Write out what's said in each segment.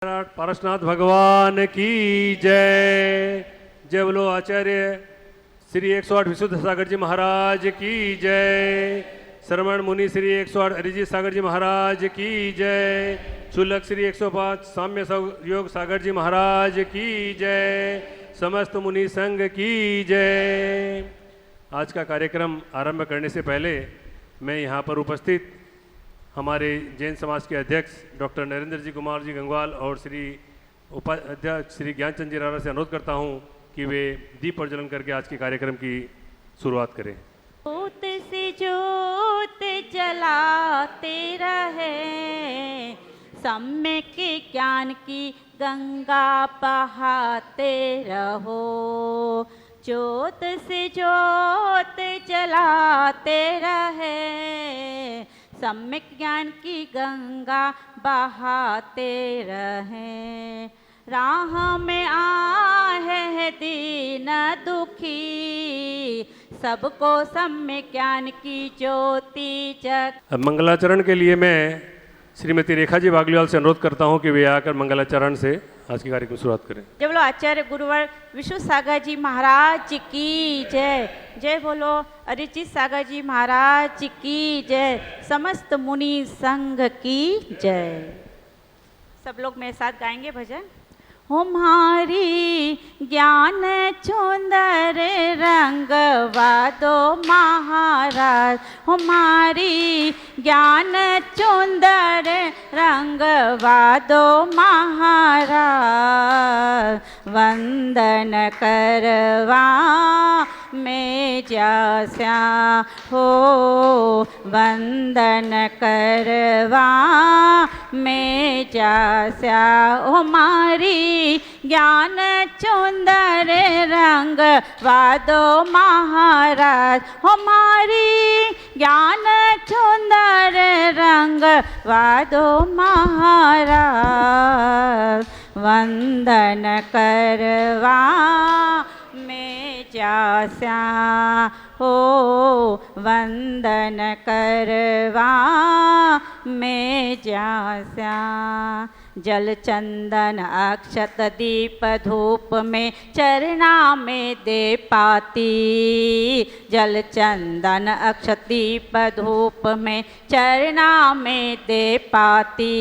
पारसनाथ भगवान की जय। जय बोलो आचार्य श्री 108 विशुद्ध सागर जी महाराज की जय। श्रवण मुनि श्री 108 अरिजीत सागर जी महाराज की जय। चुलक श्री 105 साम्य योग सागर जी महाराज की जय। समस्त मुनि संघ की जय। आज का कार्यक्रम आरंभ करने से पहले मैं यहाँ पर उपस्थित हमारे जैन समाज के अध्यक्ष डॉक्टर नरेंद्र जी कुमार जी गंगवाल और श्री उपाध्यक्ष श्री ज्ञानचंद जी राणा से अनुरोध करता हूं कि वे दीप प्रज्वलन करके आज के कार्यक्रम की शुरुआत करें। जोत से जोत जलाते रहे, सम्यक ज्ञान की गंगा बहाते रहो। जोत से जोत जलाते रहे, सम्यक ज्ञान की गंगा बहाते रहे। राह में आहे दीन दुखी, सबको सम्यक ज्ञान की ज्योति जग। अब मंगलाचरण के लिए मैं श्रीमती रेखा जी वागलीवाल से अनुरोध करता हूं कि वे आकर मंगलाचरण से आज की कार्यक्रम की शुरुआत करें। जय बोलो आचार्य गुरुवर विशुद्ध सागर जी महाराज की जय। जय बोलो अरिजीत सागर जी महाराज की जय। समस्त मुनि संघ की जय। सब लोग मेरे साथ गाएंगे भजन। हमारी ज्ञान चुंदर रंगवा दो महाराज, हमारी ज्ञान चुंदर रंगवा दो महाराज। वंदन करवा में जास्या हो, वंदन करवा में जास्या। हमारी ज्ञान चुंदर रंग वादो महाराज, हमारी ज्ञान चुंदर रंग वादो महाराज। वंदन करवा में जास्या हो, वंदन करवा में जास्या। जल चंदन अक्षत दीप धूप में चरना में दे पाती, जल चंदन अक्षत दीप धूप में चरना में दे पाती।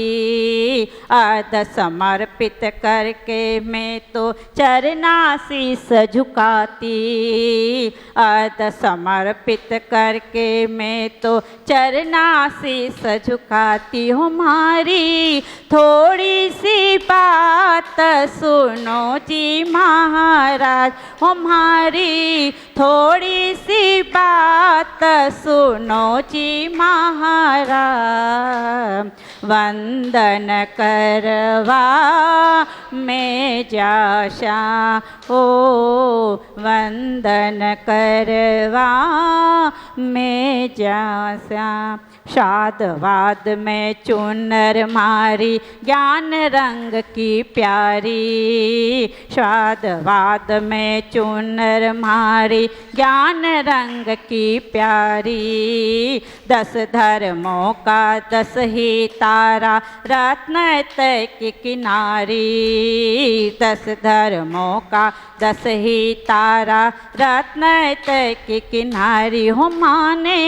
अर्ध समर्पित करके मैं तो चरना शीस झुकाती, अर्ध समर्पित करके मैं तो चरना शीस झुकाती। हमारी थोड़ी सी बात सुनो जी महाराज, हमारी थोड़ी सी बात सुनो जी महाराज। वंदन करवा में जाशा हो, वंदन करवा में जाशा। शादवाद में चुनर मारी ज्ञान रंग की प्यारी, शादवाद में चुनर मारी ज्ञान रंग की प्यारी। 10 धर्मों का 10 ही तारा रत्न तय की किनारी, 10 धर्मों का 10 ही तारा रत्न तय की किनारी। हमाने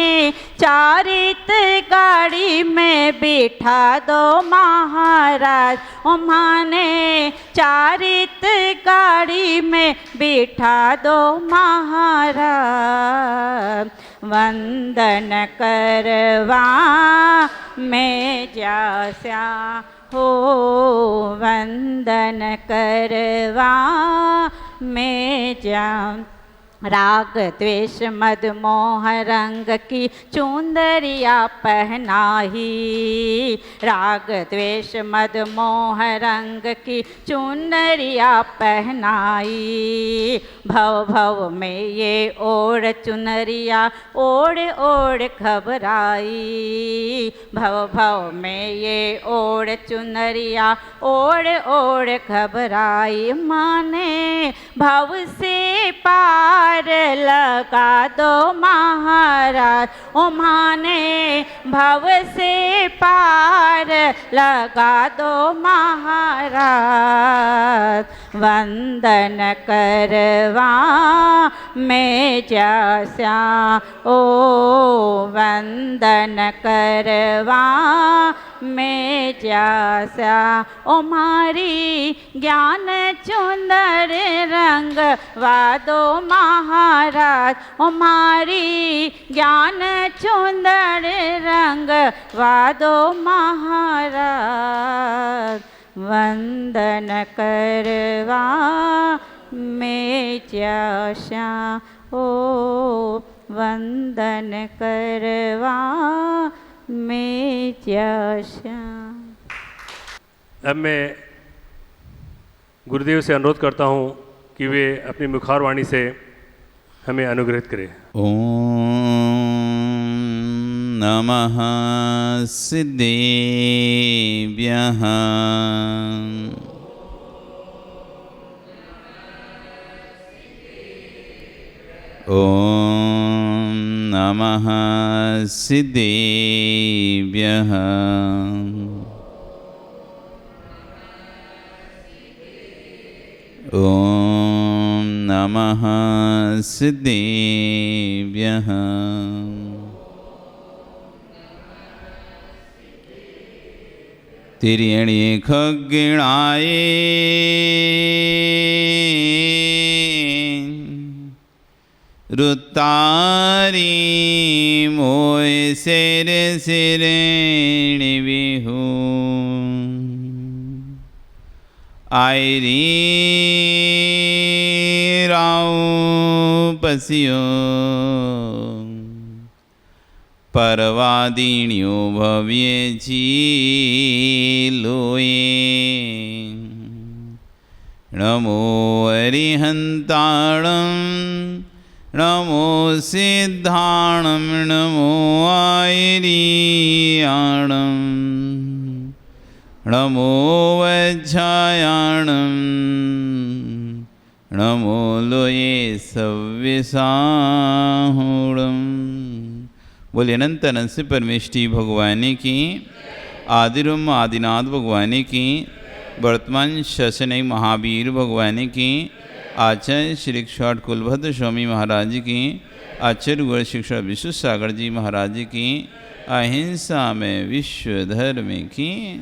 चारित गाड़ी में बिठा दो महाराज, हमाने चारित गाड़ी में बिठा दो महाराज। वंदन करवा में जास्या हो, वंदन करवा में जा। राग द्वेष मद मोह रंग की चुंदरिया पहनाही, राग द्वेष मद मोह रंग की चुंदरिया पहनाई। भव भव में ये ओढ़ चुनरिया ओढ़ ओढ़ घबराई, भव भव में ये ओढ़ चुनरिया ओढ़ ओढ़ घबराई। माने भव से पार पार लगा दो महाराज, ओ माने भव से पार लगा दो महाराज। वंदन करवा में जैसा ओ वंदन करवा में जैसा, ओ मारी ज्ञान चुंदर रंग वादो महाराज, ओ मारी ज्ञान चुंदर रंग वादो महाराज। वंदन करवा में जैसा ओ वंदन करवा में जैसा। अब मैं गुरुदेव से अनुरोध करता हूँ कि वे अपनी मुखार वाणी से हमें अनुग्रहित करें। ओम नमः सिद्धेभ्यः। ओम नमः सिद्धेभ्यः। ओम नमः सिद्धेभ्यः। तिर्यणि खग्गिणाये रुतारी मोय सिर सिरेणि विहू आयरी राव पसियो परवादिन्यो भव्य लोये। नमो अरिहंताणं नमो सिद्धाणं नमो आयरीयाणं नमो वज्रायाणं नमो लोये सव्यसाहुणं। बोले अनंत अनंत से परमेष्टि भगवान की, आदिरम आदिनाथ भगवान की, वर्तमान शासन महावीर भगवान की, आचार्य श्री क्षाट कुलभद्र स्वामी महाराज की, आचार्य गुरु शिक्षा विश्व सागर जी महाराज की, अहिंसा में विश्व धर्म की।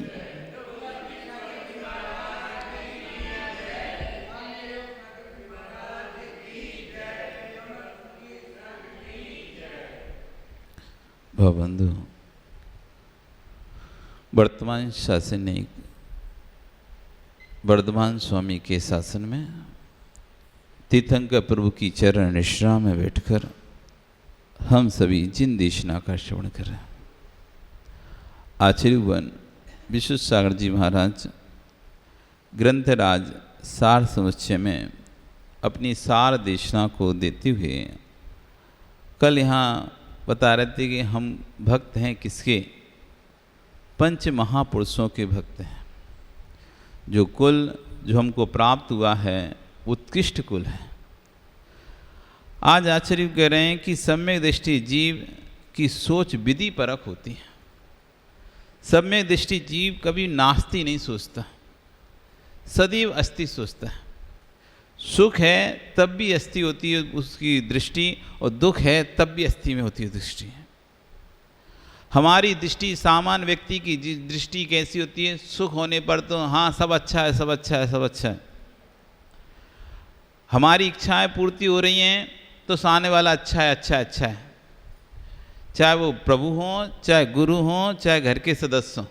बंधु, वर्तमान शासन ने वर्धमान स्वामी के शासन में तीर्थंकर प्रभु की चरण निश्रा में बैठकर हम सभी जिन देशना का श्रवण करें। आचार्यवन विश्व सागर जी महाराज ग्रंथराज सार समुच्चय में अपनी सार देशना को देते हुए कल यहाँ बता रहे थे कि हम भक्त हैं किसके? पंच महापुरुषों के भक्त हैं। जो कुल जो हमको प्राप्त हुआ है उत्कृष्ट कुल है। आज आचार्य कह रहे हैं कि सम्यक दृष्टि जीव की सोच विधि परक होती है। सम्यक दृष्टि जीव कभी नास्ति नहीं सोचता, सदैव अस्ति सोचता है। सुख है तब भी अस्थि होती है उसकी दृष्टि, और दुख है तब भी अस्थि में होती है दृष्टि। हमारी दृष्टि सामान्य व्यक्ति की दृष्टि कैसी होती है? सुख होने पर तो हाँ सब अच्छा है, सब अच्छा है, सब अच्छा है। हमारी इच्छाएं पूर्ति हो रही हैं तो सामने वाला अच्छा है, अच्छा है, अच्छा है। चाहे वो प्रभु हो, चाहे गुरु हो, चाहे घर के सदस्य हो,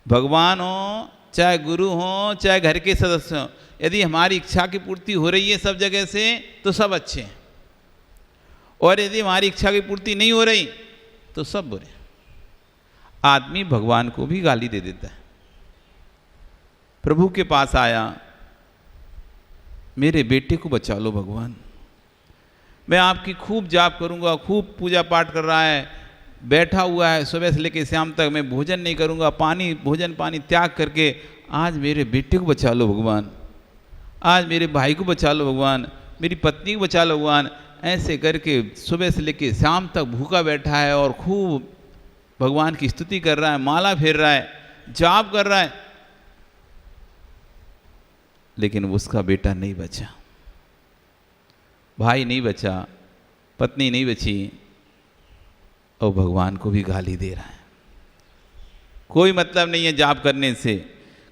भगवान हो, चाहे गुरु हो, चाहे घर के सदस्य हो। यदि हमारी इच्छा की पूर्ति हो रही है सब जगह से तो सब अच्छे हैं, और यदि हमारी इच्छा की पूर्ति नहीं हो रही तो सब बुरे। आदमी भगवान को भी गाली दे देता है। प्रभु के पास आया, मेरे बेटे को बचा लो भगवान, मैं आपकी खूब जाप करूंगा, खूब पूजा पाठ कर रहा है, बैठा हुआ है सुबह से लेकर शाम तक, मैं भोजन नहीं करूंगा, पानी भोजन पानी त्याग करके आज मेरे बेटे को बचा लो भगवान, आज मेरे भाई को बचा लो भगवान, मेरी पत्नी को बचा लो भगवान। ऐसे करके सुबह से लेकर शाम तक भूखा बैठा है और खूब भगवान की स्तुति कर रहा है, माला फेर रहा है, जाप कर रहा है, लेकिन उसका बेटा नहीं बचा, भाई नहीं बचा, पत्नी नहीं बची, और भगवान को भी गाली दे रहा है। कोई मतलब नहीं है जाप करने से,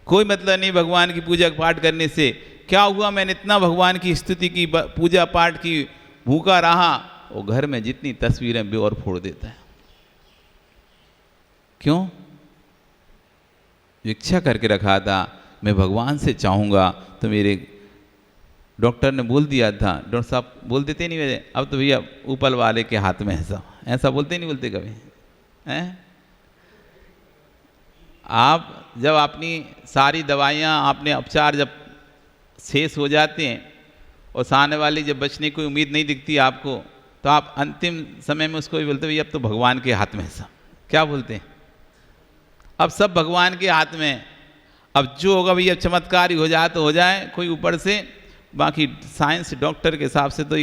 कोई मतलब नहीं भगवान की पूजा पाठ करने से। क्या हुआ, मैंने इतना भगवान की स्तुति की, पूजा पाठ की, भूखा रहा, और घर में जितनी तस्वीरें भी और फोड़ देता है। क्यों? इच्छा करके रखा था मैं भगवान से चाहूँगा, तो मेरे डॉक्टर ने बोल दिया था, डॉक्टर साहब बोल देते नहीं मेरे, अब तो भैया ऊपर वाले के हाथ में है, ऐसा बोलते नहीं बोलते कभी हैं? आप जब अपनी सारी दवाइयाँ, आपने उपचार जब शेष हो जाते हैं और सामने वाली जब बचने की उम्मीद नहीं दिखती आपको, तो आप अंतिम समय में उसको भी बोलते भैया अब तो भगवान के हाथ में है सब। क्या बोलते हैं? अब सब भगवान के हाथ में है, अब जो होगा भैया चमत्कार ही हो जाए तो हो जाए, कोई ऊपर से, बाकी साइंस डॉक्टर के हिसाब से तो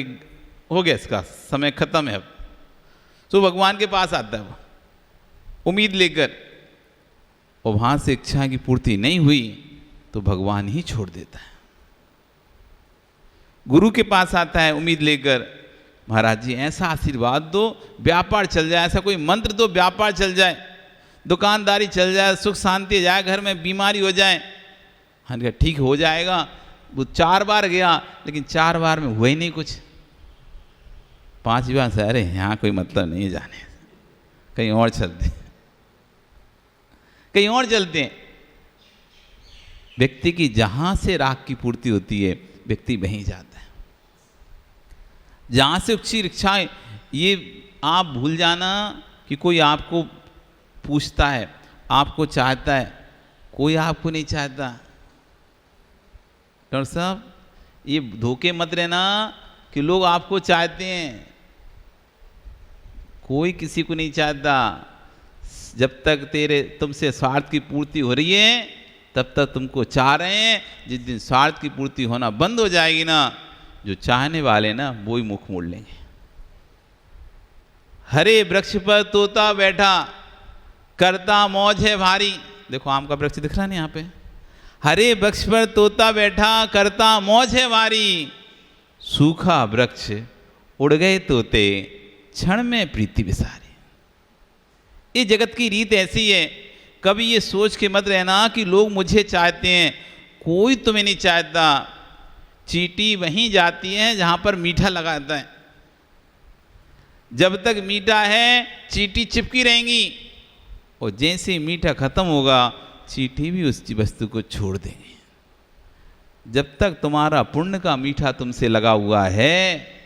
हो गया, इसका समय खत्म है। अब तो भगवान के पास आता है वो उम्मीद लेकर, और वहाँ से इच्छा की पूर्ति नहीं हुई तो भगवान ही छोड़ देता है। गुरु के पास आता है उम्मीद लेकर, महाराज जी ऐसा आशीर्वाद दो व्यापार चल जाए, ऐसा कोई मंत्र दो व्यापार चल जाए, दुकानदारी चल जाए, सुख शांति आ जाए, घर में बीमारी हो जाए। हाँ कहा ठीक हो जाएगा। वो 4 बार गया, लेकिन 4 बार में हुआ ही नहीं कुछ। 5 बार से अरे यहाँ कोई मतलब नहीं जाने, कहीं और चलते, कहीं और चलते हैं। व्यक्ति की जहां से राग की पूर्ति होती है, व्यक्ति वहीं जाता है। जहां से उच्च इच्छाएं, ये आप भूल जाना कि कोई आपको पूछता है, आपको चाहता है, कोई आपको नहीं चाहता। डॉक्टर साहब ये धोखे मत रहना कि लोग आपको चाहते हैं, कोई किसी को नहीं चाहता। जब तक तुमसे स्वार्थ की पूर्ति हो रही है तब तक तुमको चाह रहे हैं। जिस दिन स्वार्थ की पूर्ति होना बंद हो जाएगी ना, जो चाहने वाले ना वो ही मुख मोड़ लेंगे। हरे वृक्ष पर तोता बैठा, करता मौज है भारी। देखो आम का वृक्ष दिख रहा है ना यहाँ पे, हरे वृक्ष पर तोता बैठा, करता मौज है भारी। सूखा वृक्ष उड़ गए तोते, क्षण में प्रीति विसारी। ये जगत की रीत ऐसी है। कभी ये सोच के मत रहना कि लोग मुझे चाहते हैं, कोई तुम्हें नहीं चाहता। चींटी वहीं जाती है जहां पर मीठा लगाता है। जब तक मीठा है चींटी चिपकी रहेंगी, और जैसे ही मीठा खत्म होगा चींटी भी उस वस्तु को छोड़ देंगे। जब तक तुम्हारा पुण्य का मीठा तुमसे लगा हुआ है,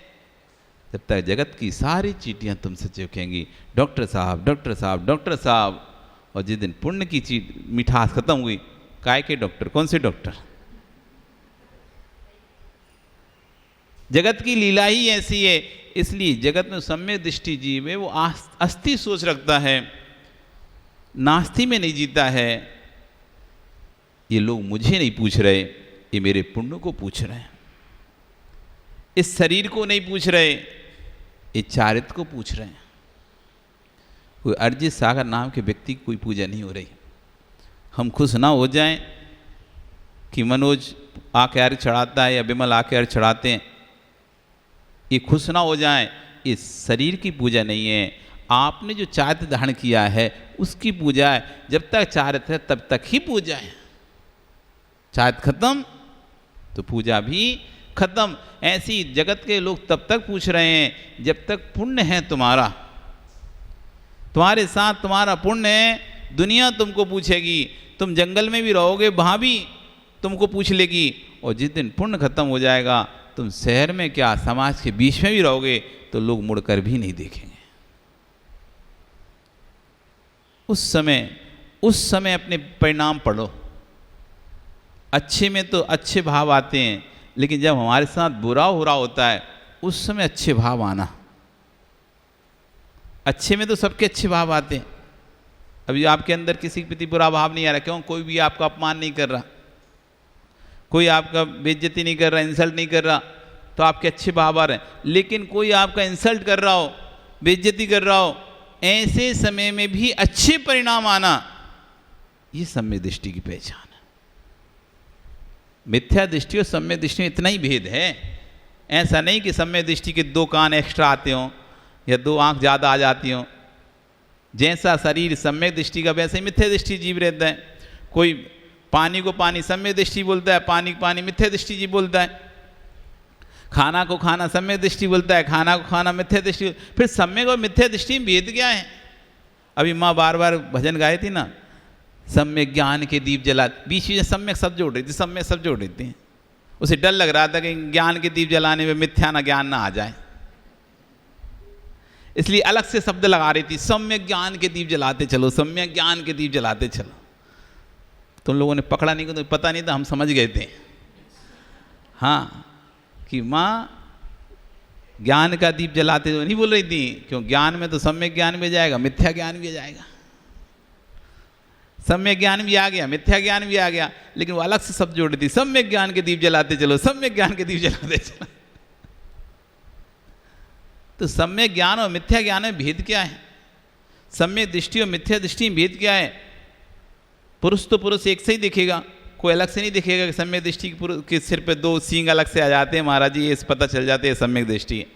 जब तक जगत की सारी चींटियां तुमसे चिपकेंगी, डॉक्टर साहब डॉक्टर साहब डॉक्टर साहब। और जिस दिन पुण्य की मिठास खत्म हुई, काय के डॉक्टर, कौन से डॉक्टर? जगत की लीला ही ऐसी है। इसलिए जगत में सम्यक दृष्टि जीव है, वो अस्थि सोच रखता है, नास्ति में नहीं जीता है। ये लोग मुझे नहीं पूछ रहे, ये मेरे पुण्य को पूछ रहे हैं। इस शरीर को नहीं पूछ रहे, ये चारित्र को पूछ रहे हैं। कोई अरिजीत सागर नाम के व्यक्ति की कोई पूजा नहीं हो रही। हम खुश ना हो जाएं कि मनोज आके अर्घ चढ़ाता है या विमल आके अर्घ चढ़ाते हैं, ये खुश ना हो जाएं। ये शरीर की पूजा नहीं है, आपने जो चारित्र धारण किया है उसकी पूजा है। जब तक चारित्र है तब तक ही पूजा है। चारित्र खत्म तो पूजा भी खत्म। ऐसी जगत के लोग तब तक पूछ रहे हैं जब तक पुण्य है तुम्हारा, तुम्हारे साथ तुम्हारा पुण्य है। दुनिया तुमको पूछेगी, तुम जंगल में भी रहोगे वहाँ भी तुमको पूछ लेगी, और जिस दिन पुण्य खत्म हो जाएगा तुम शहर में क्या समाज के बीच में भी रहोगे तो लोग मुड़कर भी नहीं देखेंगे। उस समय अपने परिणाम पढ़ो। अच्छे में तो अच्छे भाव आते हैं, लेकिन जब हमारे साथ बुरा हो रहा होता है उस समय अच्छे भाव आना। अच्छे में तो सबके अच्छे भाव आते हैं। अभी आपके अंदर किसी के प्रति बुरा भाव नहीं आ रहा, क्यों? कोई भी आपका अपमान नहीं कर रहा, कोई आपका बेइज्जती नहीं कर रहा, इंसल्ट नहीं कर रहा, तो आपके अच्छे भाव आ रहे हैं। लेकिन कोई आपका इंसल्ट कर रहा हो, बेइज्जती कर रहा हो, ऐसे समय में भी अच्छे परिणाम आना, ये सम्यक दृष्टि की पहचान है। मिथ्या दृष्टि और सम्यक दृष्टि में इतना ही भेद है। ऐसा नहीं कि सम्यक दृष्टि के 2 कान एक्स्ट्रा आते हों या 2 आंख ज़्यादा आ जाती हों। जैसा शरीर सम्यक दृष्टि का, वैसे ही मिथ्या दृष्टि जीव रहता है। कोई पानी को पानी सम्यक दृष्टि बोलता है, पानी को पानी मिथ्या दृष्टि जीव बोलता है। खाना को खाना सम्यक दृष्टि बोलता है, खाना को खाना मिथ्या दृष्टि। फिर सम्यक और मिथ्या दृष्टि में भेद क्या है? अभी माँ बार बार भजन गाए थी ना, सम्यक ज्ञान के दीप जला, बीच में सम्यक सब जोड़ रही थी, सम्यक सब जोड़ रही थी। उसे डर लग रहा था कि ज्ञान के दीप जलाने में मिथ्या ना ज्ञान ना आ जाए, इसलिए अलग से शब्द लगा रही थी, सम्यक ज्ञान के दीप जलाते चलो, सम्यक ज्ञान के दीप जलाते चलो। तुम लोगों ने पकड़ा नहीं, तो पता नहीं था, हम समझ गए थे हाँ कि माँ ज्ञान का दीप जलाते तो नहीं बोल रही थी, क्यों? ज्ञान में तो सम्यक ज्ञान भी जाएगा, मिथ्या ज्ञान भी जाएगा। सम्यक ज्ञान भी आ गया, मिथ्या ज्ञान भी आ गया, लेकिन वो अलग से शब्द जोड़ रही थी, सम्यक ज्ञान के दीप जलाते चलो, सम्यक ज्ञान के दीप जलाते चलो। तो सम्यक ज्ञान और मिथ्या ज्ञान में भेद क्या है? सम्यक दृष्टि और मिथ्या दृष्टि में भेद क्या है? पुरुष तो पुरुष एक से ही दिखेगा, कोई अलग से नहीं दिखेगा कि सम्यक दृष्टि के सिर पे 2 सींग अलग से आ जाते हैं महाराज जी, ये पता चल जाते हैं सम्यक दृष्टि है,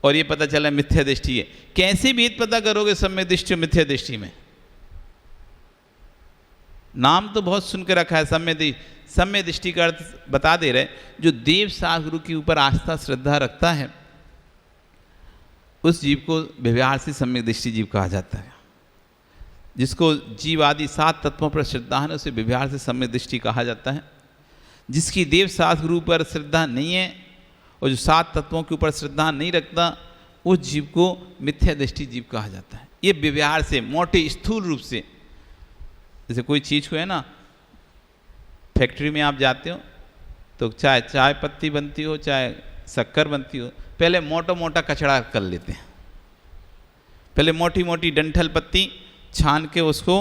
और ये पता चला मिथ्या दृष्टि है। कैसे भेद पता करोगे सम्यक दृष्टि और मिथ्या दृष्टि में? नाम तो बहुत सुन के रखा है सम्यक दृष्टि का अर्थ बता दे रहे, जो देव शास्त्र गुरु के ऊपर आस्था श्रद्धा रखता है उस जीव को व्यवहार से सम्यक दृष्टि जीव कहा जाता है। जिसको जीव आदि 7 तत्वों पर श्रद्धा है उसे व्यवहार से सम्यक दृष्टि कहा जाता है। जिसकी देव शास्त्र गुरु पर श्रद्धा नहीं है और जो 7 तत्वों के ऊपर श्रद्धा नहीं रखता, उस जीव को मिथ्या दृष्टि जीव कहा जाता है। ये व्यवहार से, मोटे स्थूल रूप से, जैसे कोई चीज़ को है ना, फैक्ट्री में आप जाते हो तो चाहे चाय पत्ती बनती हो चाहे शक्कर बनती हो, पहले मोटा मोटा कचड़ा कर लेते हैं, पहले मोटी मोटी डंठल पत्ती छान के उसको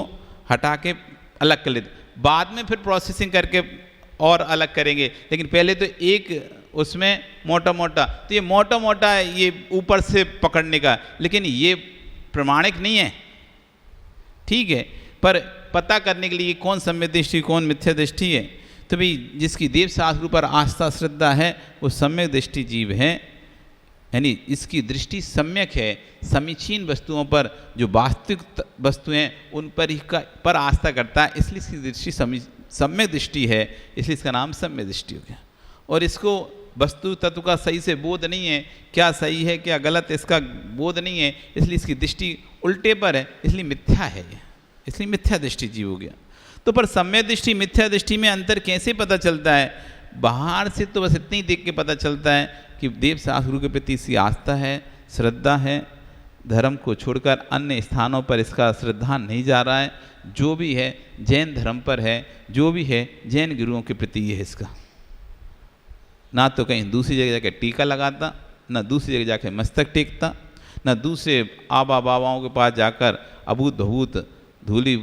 हटा के अलग कर लेते, बाद में फिर प्रोसेसिंग करके और अलग करेंगे। लेकिन पहले तो एक उसमें मोटा मोटा, तो ये मोटा मोटा है, ये ऊपर से पकड़ने का, लेकिन ये प्रमाणिक नहीं है, ठीक है। पर पता करने के लिए कौन सम्यक दृष्टि कौन मिथ्या दृष्टि है, तो भाई जिसकी देव शास्त्र पर आस्था श्रद्धा है वो सम्यक दृष्टि जीव है, यानी इसकी दृष्टि सम्यक है। समीचीन वस्तुओं पर, जो वास्तविक वस्तुएं उन पर ही पर आस्था करता है, इसलिए इसकी दृष्टि सम्यक दृष्टि है, इसलिए इसका नाम सम्यक दृष्टि हो गया। और इसको वस्तु तत्व का सही से बोध नहीं है, क्या सही है क्या गलत इसका बोध नहीं है, इसलिए इसकी दृष्टि उल्टे पर है, इसलिए मिथ्या है, इसलिए मिथ्या दृष्टि जीव हो गया। तो पर सम्यक दृष्टि मिथ्या दृष्टि में अंतर कैसे पता चलता है? बाहर से तो बस इतना ही देख के पता चलता है कि देव शास्त्र गुरु के प्रति इसकी आस्था है, श्रद्धा है, धर्म को छोड़कर अन्य स्थानों पर इसका श्रद्धा नहीं जा रहा है, जो भी है जैन धर्म पर है, जो भी है जैन गुरुओं के प्रति ये है इसका। ना तो कहीं दूसरी जगह जाकर टीका लगाता, ना दूसरी जगह जाकर मस्तक टेकता, ना दूसरे आबा बाबाओं के पास जाकर अभूत भभूत धूली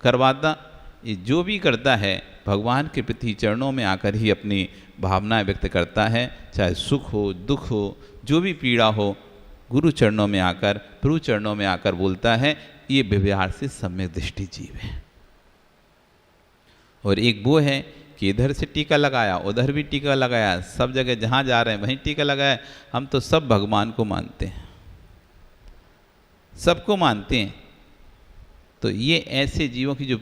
करवाता। ये जो भी करता है भगवान के प्रति चरणों में आकर ही अपनी भावनाएं व्यक्त करता है, चाहे सुख हो दुख हो जो भी पीड़ा हो, गुरु चरणों में आकर प्रभु चरणों में आकर बोलता है। ये व्यवहार से सम्यक दृष्टि जीव है। और एक वो है कि इधर से टीका लगाया उधर भी टीका लगाया, सब जगह जहाँ जा रहे हैं वहीं टीका लगाया, हम तो सब भगवान को मानते हैं, सबको मानते हैं। तो ये ऐसे जीवों की जो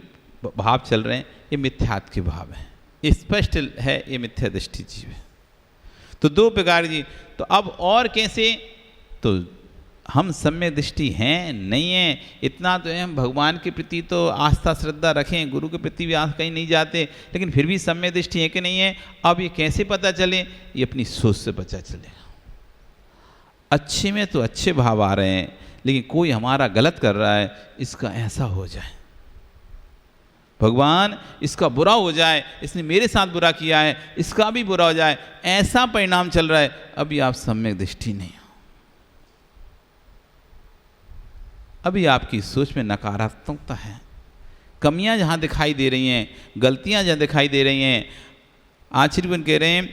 भाव चल रहे हैं ये मिथ्यात्व के भाव हैं, ये स्पष्ट है, ये मिथ्या दृष्टि जीव है। तो 2 प्रकार जी। तो अब और कैसे? तो हम सम्यक दृष्टि हैं नहीं हैं इतना तो है, हम भगवान के प्रति तो आस्था श्रद्धा रखें, गुरु के प्रति भी कहीं नहीं जाते, लेकिन फिर भी सम्यक दृष्टि है कि नहीं है। अब ये कैसे पता चले? ये अपनी सोच से पता चलेगा। अच्छे में तो अच्छे भाव आ रहे हैं, लेकिन कोई हमारा गलत कर रहा है, इसका ऐसा हो जाए, भगवान इसका बुरा हो जाए, इसने मेरे साथ बुरा किया है, इसका भी बुरा हो जाए, ऐसा परिणाम चल रहा है, अभी आप सम्यक दृष्टि नहीं हो, अभी आपकी सोच में नकारात्मकता है, कमियां जहाँ दिखाई दे रही हैं, गलतियां जहाँ दिखाई दे रही हैं। आचार्य कह रहे हैं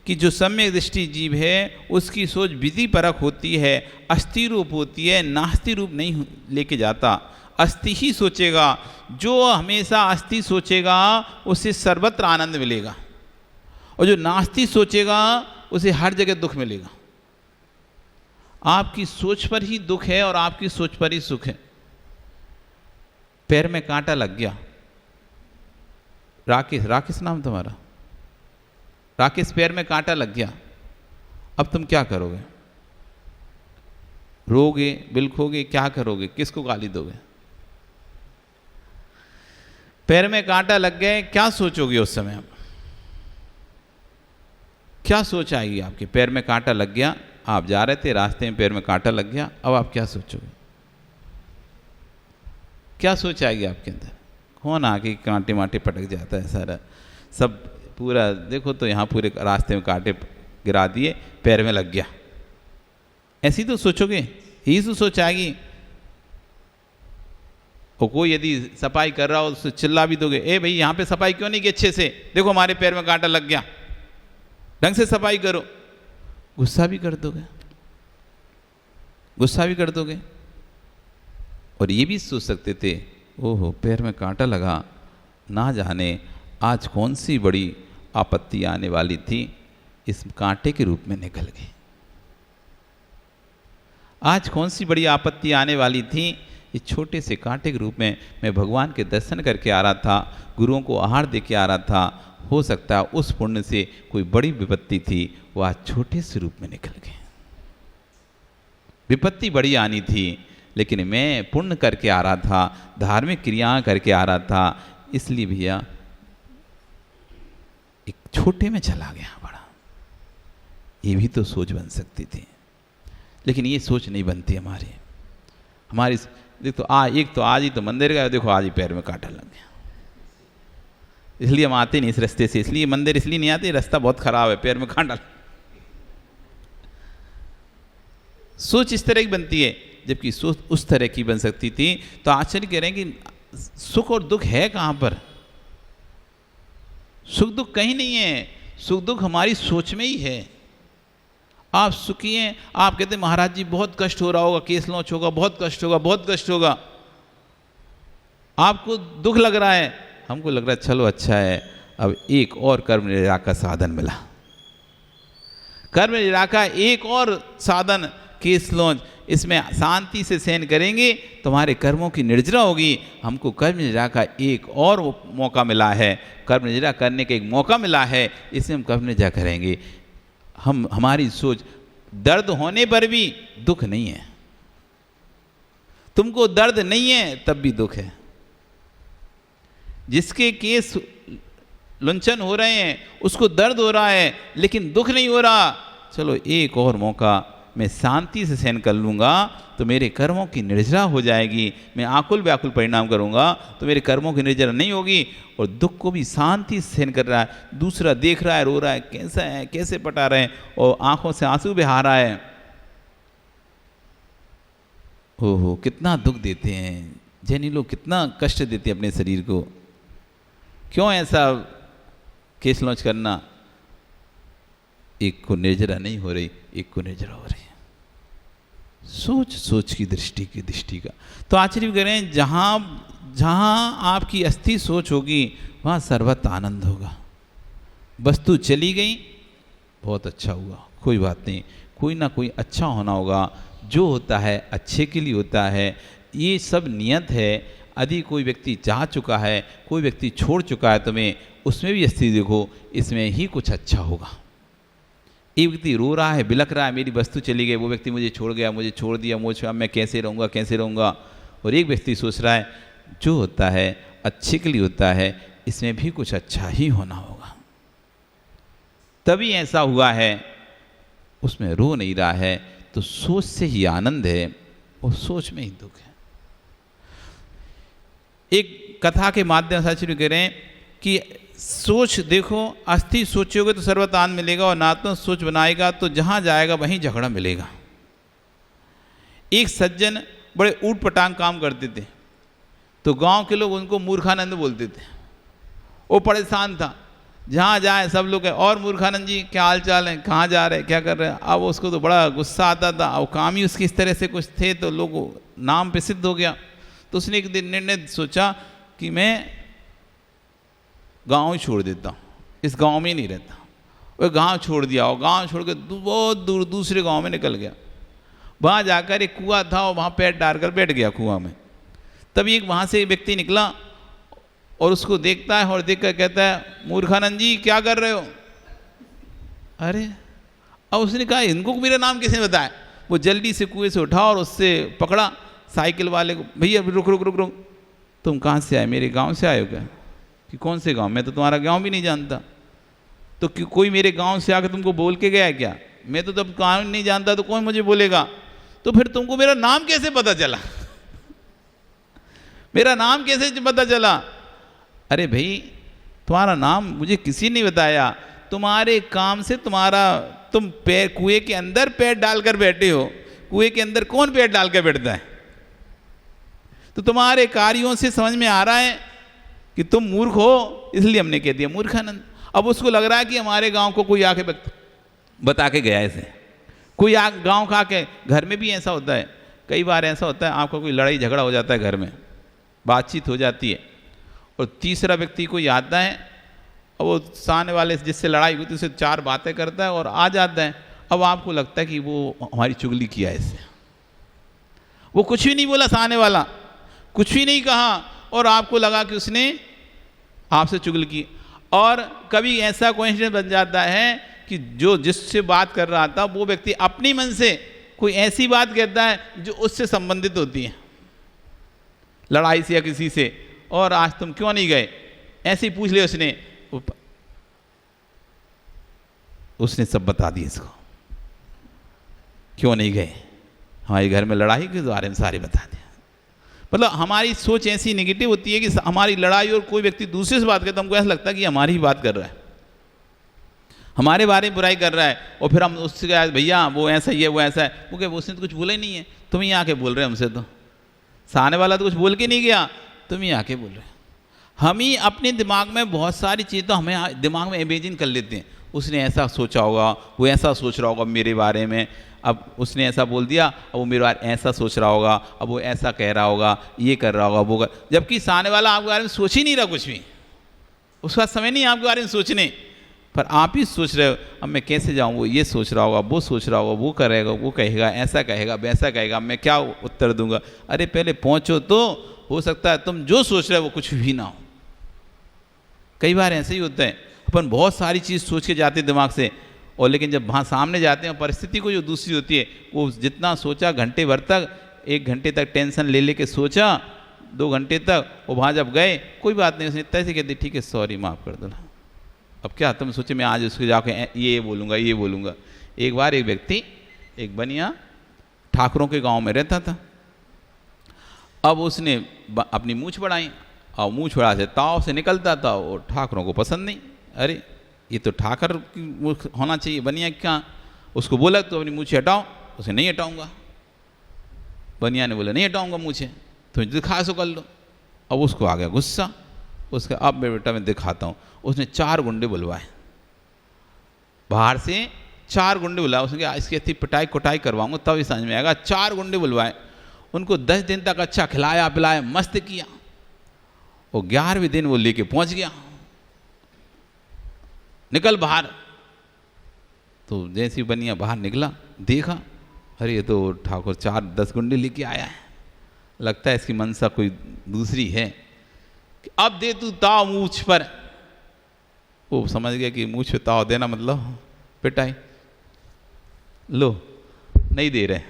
कि जो सम्यक दृष्टि जीव है उसकी सोच विधि परक होती है, अस्थि रूप होती है, नास्ति रूप नहीं लेके जाता। अस्थि ही सोचेगा, जो हमेशा अस्थि सोचेगा उसे सर्वत्र आनंद मिलेगा, और जो नास्ति सोचेगा उसे हर जगह दुख मिलेगा। आपकी सोच पर ही दुख है और आपकी सोच पर ही सुख है। पैर में कांटा लग गया, राकेश, राकेश नाम तुम्हारा, राकेश पैर में कांटा लग गया, अब तुम क्या करोगे? रोगे, बिलखोगे, क्या करोगे? किसको गाली दोगे? पैर में कांटा लग गए, क्या सोचोगे उस समय? आप क्या सोच आएगी आपके? पैर में कांटा लग गया, आप जा रहे थे, रास्ते में पैर में कांटा लग गया, अब आप क्या सोचोगे? क्या सोच आएगी आपके अंदर? कौन आके कांटे मांटे पटक जाता है सारा, सब पूरा देखो तो यहाँ पूरे रास्ते में कांटे गिरा दिए, पैर में लग गया, ऐसी तो सोचोगे, यही तो सोच आएगी। और कोई यदि सफाई कर रहा हो तो चिल्ला भी दोगे, ए भाई यहाँ पे सफाई क्यों नहीं की अच्छे से, देखो हमारे पैर में कांटा लग गया, ढंग से सफाई करो। गुस्सा भी कर दोगे, गुस्सा भी कर दोगे। और ये भी सोच सकते थे, ओहो पैर में कांटा लगा, ना जाने आज कौन सी बड़ी आपत्ति आने वाली थी, इस कांटे के रूप में निकल गई। आज कौन सी बड़ी आपत्ति आने वाली थी, इस छोटे से कांटे के रूप में मैं भगवान के दर्शन करके आ रहा था, गुरुओं को आहार दे के आ रहा था, हो सकता है उस पुण्य से कोई बड़ी विपत्ति थी, वह आज छोटे से रूप में निकल गए। विपत्ति बड़ी आनी थी, लेकिन मैं पुण्य करके आ रहा था, धार्मिक क्रियाएं करके आ रहा था, इसलिए भैया एक छोटे में चला गया बड़ा। ये भी तो सोच बन सकती थी, लेकिन ये सोच नहीं बनती हमारी। देखो एक तो आज ही तो मंदिर गए, देखो आज ही पैर में कांटा लग गया, इसलिए हम आते नहीं इस रास्ते से, इसलिए मंदिर इसलिए नहीं आते, रास्ता बहुत खराब है, पैर में कांटा। सोच इस तरह की बनती है, जबकि सोच उस तरह की बन सकती थी। तो आचार्य कह रहे हैं कि सुख और दुख है कहां पर? सुख दुख कहीं नहीं है, सुख दुख हमारी सोच में ही है। आप सुखी हैं, आप कहते हैं महाराज जी बहुत कष्ट हो रहा होगा, केस लॉन्च होगा, बहुत कष्ट होगा, बहुत कष्ट होगा। आपको दुख लग रहा है, हमको लग रहा है चलो अच्छा है, अब एक और कर्म निराक का साधन मिला, कर्म निराक का एक और साधन, केस लॉन्च, इसमें शांति से सहन करेंगे तुम्हारे कर्मों की निर्जरा होगी। हमको कर्म निर्जरा का एक और मौका मिला है, कर्म निर्जरा करने का एक मौका मिला है, इसमें हम कर्म निर्जरा करेंगे। हमारी सोच, दर्द होने पर भी दुख नहीं है, तुमको दर्द नहीं है तब भी दुख है। जिसके केस लुंचन हो रहे हैं उसको दर्द हो रहा है, लेकिन दुख नहीं हो रहा, चलो एक और मौका, मैं शांति से सहन कर लूँगा तो मेरे कर्मों की निर्जरा हो जाएगी। मैं आकुल व्याकुल परिणाम करूँगा तो मेरे कर्मों की निर्जरा नहीं होगी। और दुख को भी शांति से सहन कर रहा है, दूसरा देख रहा है, रो रहा है, कैसा है, कैसे पटा रहे हैं, और आंखों से आंसू बहा रहा है। ओहो कितना दुख देते हैं जैनी लोग, कितना कष्ट देते हैं अपने शरीर को। क्यों ऐसा केस लॉन्च करना? एक को निर्जरा नहीं हो रही, एक को निर्जरा हो रही है। सोच की दृष्टि का। तो आचार्य भी कह रहे हैं, जहाँ आपकी अस्थि सोच होगी वहाँ सर्वत्र आनंद होगा। वस्तु चली गई, बहुत अच्छा हुआ, कोई बात नहीं, कोई ना कोई अच्छा होना होगा। जो होता है अच्छे के लिए होता है, ये सब नियत है। यदि कोई व्यक्ति जा चुका है, कोई व्यक्ति छोड़ चुका है तुम्हें, उसमें भी अस्थि देखो, इसमें ही कुछ अच्छा होगा। एक व्यक्ति रो रहा है, बिलख रहा है, मेरी वस्तु चली गई, वो व्यक्ति मुझे छोड़ गया, मुझे छोड़ दिया, मुझे मैं कैसे रहूँगा, कैसे रहूँगा। और एक व्यक्ति सोच रहा है जो होता है अच्छे के लिए होता है, इसमें भी कुछ अच्छा ही होना होगा, तभी ऐसा हुआ है, उसमें रो नहीं रहा है। तो सोच से ही आनंद है और सोच में ही दुख है। एक कथा के माध्यम से आचार्य कह रहे हैं कि सोच देखो, अस्थि सोचोगे तो सर्वत्र आनंद मिलेगा, और नात्मक सोच बनाएगा तो जहां जाएगा वहीं झगड़ा मिलेगा। एक सज्जन बड़े ऊट पटांग काम करते थे, तो गांव के लोग उनको मूर्खानंद बोलते थे। वो परेशान था, जहाँ जाए सब लोग है, और मूर्खानंद जी क्या हाल चाल है, कहाँ जा रहे हैं, क्या कर रहे हैं। अब उसको तो बड़ा गुस्सा आता था, और काम ही उसकी इस तरह से कुछ थे, तो लोग नाम प्रसिद्ध हो गया। तो उसने एक दिन निर्णय सोचा कि मैं गांव ही छोड़ देता हूँ, इस गांव में ही नहीं रहता। वो गांव छोड़ दिया, और गांव छोड़ के बहुत दूर दूसरे गांव में निकल गया। वहाँ जाकर एक कुआं था, और वहाँ पैर डालकर बैठ गया कुआं में। तभी एक वहाँ से एक व्यक्ति निकला और उसको देखता है, और देखकर कहता है, मूर्खानंद जी क्या कर रहे हो। अरे, अब उसने कहा इनको मेरा नाम किसने बताया। वो जल्दी से कुएं से उठा और उससे पकड़ा साइकिल वाले को, भैया रुक रुक रुक रुक, तुम कहाँ से आए, मेरे गांव से आए हो क्या। कि कौन से गांव, मैं तो तुम्हारा गांव भी नहीं जानता। तो कोई मेरे गांव से आकर तुमको बोल के गया क्या, मैं तो तब गांव नहीं जानता, तो कौन मुझे बोलेगा। तो फिर तुमको मेरा नाम कैसे पता चला, मेरा नाम कैसे पता चला। अरे भाई, तुम्हारा नाम मुझे किसी ने बताया, तुम्हारे काम से तुम पैर कुएं के अंदर पैर डालकर बैठे हो। कुएं के अंदर कौन पैर डालकर बैठता है। तो तुम्हारे कार्यों से समझ में आ रहा है कि तुम मूर्ख हो, इसलिए हमने कह दिया मूर्खानंद। अब उसको लग रहा है कि हमारे गांव को कोई आके बता के गया ऐसे, कोई गांव का आके। घर में भी ऐसा होता है, कई बार ऐसा होता है, आपका कोई लड़ाई झगड़ा हो जाता है घर में, बातचीत हो जाती है, और तीसरा व्यक्ति कोई आता है, और वो सामने वाले जिससे लड़ाई हुई थी उससे 4 बातें करता है और आ जाता है। अब आपको लगता है कि वो हमारी चुगली किया है इससे। वो कुछ भी नहीं बोला, सामने वाला कुछ भी नहीं कहा, और आपको लगा कि उसने आपसे चुगली की। और कभी ऐसा कोइंसिडेंस बन जाता है कि जो जिससे बात कर रहा था वो व्यक्ति अपनी मन से कोई ऐसी बात कहता है जो उससे संबंधित होती है, लड़ाई से या किसी से। और आज तुम क्यों नहीं गए, ऐसे ही पूछ लिया उसने सब बता दिया इसको, क्यों नहीं गए, हमारे घर में लड़ाई के बारे में सारे बता दिया। मतलब हमारी सोच ऐसी नेगेटिव होती है कि हमारी लड़ाई और कोई व्यक्ति दूसरे से बात करता है, हमको ऐसा लगता है कि हमारी ही बात कर रहा है, हमारे बारे में बुराई कर रहा है। और फिर हम उससे कहा भैया वो ऐसा ही है, वो ऐसा है। वो क्या, उसने तो कुछ बोला ही नहीं है, तुम ही आके बोल रहे हो हमसे। तो सामने वाला तो कुछ बोल के नहीं गया, तुम ही आके बोल रहे हो। हम ही अपने दिमाग में बहुत सारी चीज़ें तो हमें दिमाग में इमेजिन कर लेते हैं, उसने ऐसा सोचा होगा, वो ऐसा सोच रहा होगा मेरे बारे में, अब उसने ऐसा बोल दिया, अब वो मेरे बारे में ऐसा सोच रहा होगा, अब वो ऐसा कह रहा होगा, ये कर रहा होगा, वो कर। जबकि सामने वाला आपके बारे में सोच ही नहीं रहा कुछ भी, उसका समय नहीं आपके बारे में सोचने, पर आप ही सोच रहे हो अब मैं कैसे जाऊँ, वो ये सोच रहा होगा, वो सोच रहा होगा, वो करेगा, वो कहेगा, ऐसा कहेगा, वैसा कहेगा, मैं क्या उत्तर दूंगा। अरे पहले पहुँचो तो, हो सकता है तुम जो सोच रहे हो वो कुछ भी ना हो। कई बार ऐसे ही होता है, अपन बहुत सारी चीज़ सोच के जाते हैं दिमाग से, और लेकिन जब वहाँ सामने जाते हैं परिस्थिति को जो दूसरी होती है, वो जितना सोचा घंटे भर तक, 1 घंटे तक टेंशन ले लेके सोचा, 2 घंटे तक, और वहाँ जब गए कोई बात नहीं, उसने तैसे कहती ठीक है सॉरी माफ़ कर दो। अब क्या तुम सोचे मैं आज उसको जाके ये बोलूँगा, ये बोलूँगा। एक बार एक व्यक्ति, एक बनिया ठाकुरों के गाँव में रहता था। अब उसने अपनी मूँछ बढ़ाई, और मूँछ बढ़ा से ताव से निकलता था, और ठाकुरों को पसंद नहीं। अरे ये तो ठाकर होना चाहिए, बनिया क्या। उसको बोला तो अपनी मूँछें हटाओ, उसे नहीं हटाऊंगा। बनिया ने बोला नहीं हटाऊंगा मूँछें, तो दिखा सो कर लो। अब उसको आ गया गुस्सा, उसका अब बेटा मैं दिखाता हूँ। उसने 4 गुंडे बुलवाए, बाहर से 4 गुंडे बुलाए। उसने कहा इसकी अच्छी पिटाई कुटाई करवाऊंगा तब ही समझ में आएगा। 4 गुंडे बुलवाए, उनको 10 दिन तक अच्छा खिलाया पिलाया, मस्त किया, और 11वें दिन वो लेके पहुंच गया, निकल बाहर। तो जैसे बनिया बाहर निकला, देखा अरे ये तो ठाकुर 4-10 गुंडे लेके आया है, लगता है इसकी मनसा कोई दूसरी है, अब दे तू ताव मूछ पर। वो समझ गया कि मूछ पे ताव देना मतलब पिटाई। लो नहीं दे रहे,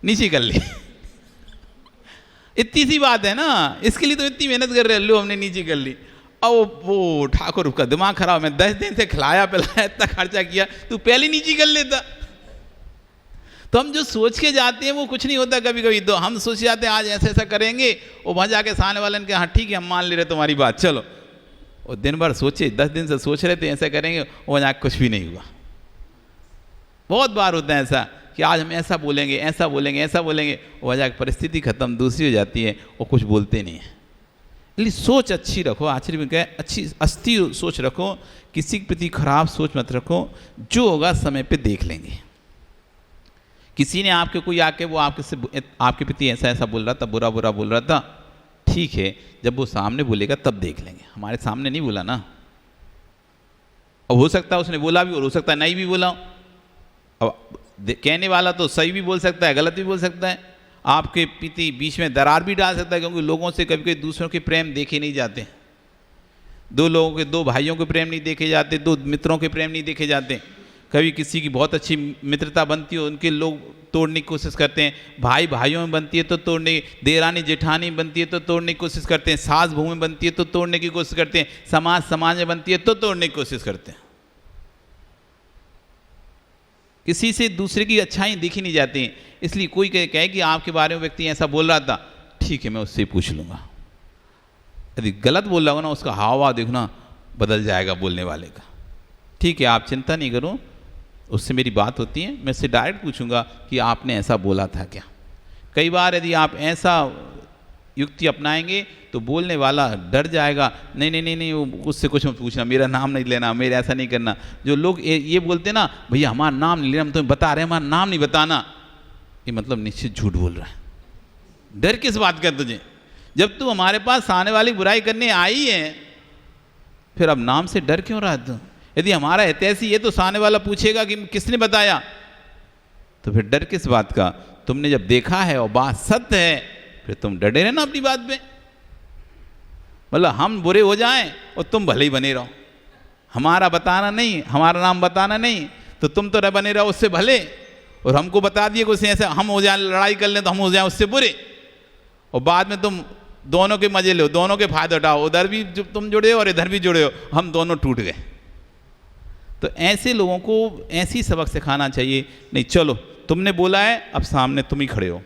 नीचे कर ली। इतनी सी बात है ना, इसके लिए तो इतनी मेहनत कर रहे हैं, लो हमने नीचे कर ली। अब वो ठाकुर का दिमाग खराब, मैं 10 दिन से खिलाया पिलाया, इतना खर्चा किया, तू पहले नीचे कर लेता। तो हम जो सोच के जाते हैं वो कुछ नहीं होता। कभी कभी तो हम सोच जाते हैं आज ऐसा ऐसा करेंगे, और वहाँ जाके सामने वाले ने कहा हाँ ठीक है हम मान ले रहे तुम्हारी बात, चलो। और दिन भर सोचे, 10 दिन से सोच रहे थे ऐसा करेंगे, और जाके कुछ भी नहीं हुआ। बहुत बार होता है ऐसा कि आज हम ऐसा बोलेंगे, ऐसा बोलेंगे, ऐसा बोलेंगे, और वहाँ जाके परिस्थिति खत्म दूसरी हो जाती है, और कुछ बोलते नहीं है। इसलिए सोच अच्छी रखो। आचार्य में कहे अच्छी अस्थिर सोच रखो, किसी के प्रति खराब सोच मत रखो। जो होगा समय पे देख लेंगे। किसी ने आपके कोई आके वो आपके प्रति ऐसा ऐसा बोल रहा था, बुरा बुरा बोल रहा था, ठीक है, जब वो सामने बोलेगा तब देख लेंगे। हमारे सामने नहीं बोला ना, अब हो सकता है उसने बोला भी और हो सकता है नहीं भी बोला। अब कहने वाला तो सही भी बोल सकता है, गलत भी बोल सकता है, आपके प्रति बीच में दरार भी डाल सकता है, क्योंकि लोगों से कभी कभी दूसरों के प्रेम देखे नहीं जाते। दो भाइयों के प्रेम नहीं देखे जाते, दो मित्रों के प्रेम नहीं देखे जाते। कभी किसी की बहुत अच्छी मित्रता बनती हो, उनके लोग तोड़ने की कोशिश करते हैं। भाई भाइयों में बनती है तो तोड़ने, देरानी जेठानी बनती है तो तोड़ने की कोशिश करते हैं, सास बहू में बनती है तो तोड़ने की कोशिश करते हैं, समाज में बनती है तो तोड़ने की कोशिश करते हैं। किसी से दूसरे की अच्छाई देखी नहीं जाती। इसलिए कोई कहे कि आपके बारे में व्यक्ति ऐसा बोल रहा था, ठीक है, मैं उससे पूछ लूँगा। यदि गलत बोल रहा हो ना, उसका हाव देखना बदल जाएगा बोलने वाले का। ठीक है, आप चिंता नहीं करो, उससे मेरी बात होती है, मैं उससे डायरेक्ट पूछूंगा कि आपने ऐसा बोला था क्या। कई बार यदि आप ऐसा युक्ति अपनाएंगे तो बोलने वाला डर जाएगा, नहीं नहीं नहीं नहीं, उससे कुछ मत पूछना, मेरा नाम नहीं लेना, मेरे ऐसा नहीं करना। जो लोग ये बोलते ना, भैया हमारा नाम नहीं लेना, हम तुम्हें बता रहे हैं, हमारा नाम नहीं बताना, ये मतलब निश्चित झूठ बोल रहा है। डर किस बात का तुझे? जब तू हमारे पास आने वाली बुराई करने आई है, फिर अब नाम से डर क्यों रहा तू? यदि हमारा ऐतिहासिक ये तो सामने वाला पूछेगा कि किसने बताया, तो फिर डर किस बात का? तुमने जब देखा है और बात सत्य है, फिर तुम डरे रहना अपनी बात पे। मतलब हम बुरे हो जाएं और तुम भले ही बने रहो, हमारा बताना नहीं, हमारा नाम बताना नहीं, तो तुम तो बने रहो उससे भले। और हमको बता दिए कुछ ऐसे हम हो जाए, लड़ाई कर लें तो हम हो जाए उससे बुरे, और बाद में तुम दोनों के मजे लो, दोनों के फायदे उठाओ, उधर भी तुम जुड़े हो और इधर भी जुड़े हो, हम दोनों टूट गए। तो ऐसे लोगों को ऐसी सबक सिखाना चाहिए। नहीं, चलो तुमने बोला है, अब सामने तुम ही खड़े हो,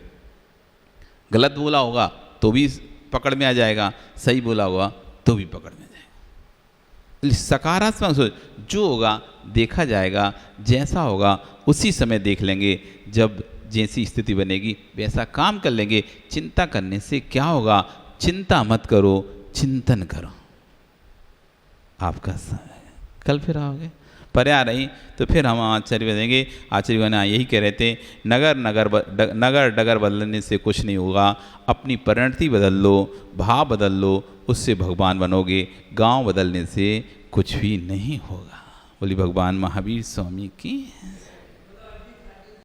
गलत बोला होगा तो भी पकड़ में आ जाएगा, सही बोला होगा तो भी पकड़ में आ जाएगा। सकारात्मक सोच, जो होगा देखा जाएगा, जैसा होगा उसी समय देख लेंगे, जब जैसी स्थिति बनेगी वैसा काम कर लेंगे। चिंता करने से क्या होगा? चिंता मत करो, चिंतन करो। आपका कल फिर आओगे पर्या रही तो फिर हम आचार्य देंगे। आचार्य ने यही कह रहे थे, नगर डगर बदलने से कुछ नहीं होगा, अपनी परिणति बदल लो, भाव बदल लो, उससे भगवान बनोगे। गांव बदलने से कुछ भी नहीं होगा। बोली भगवान महावीर स्वामी की।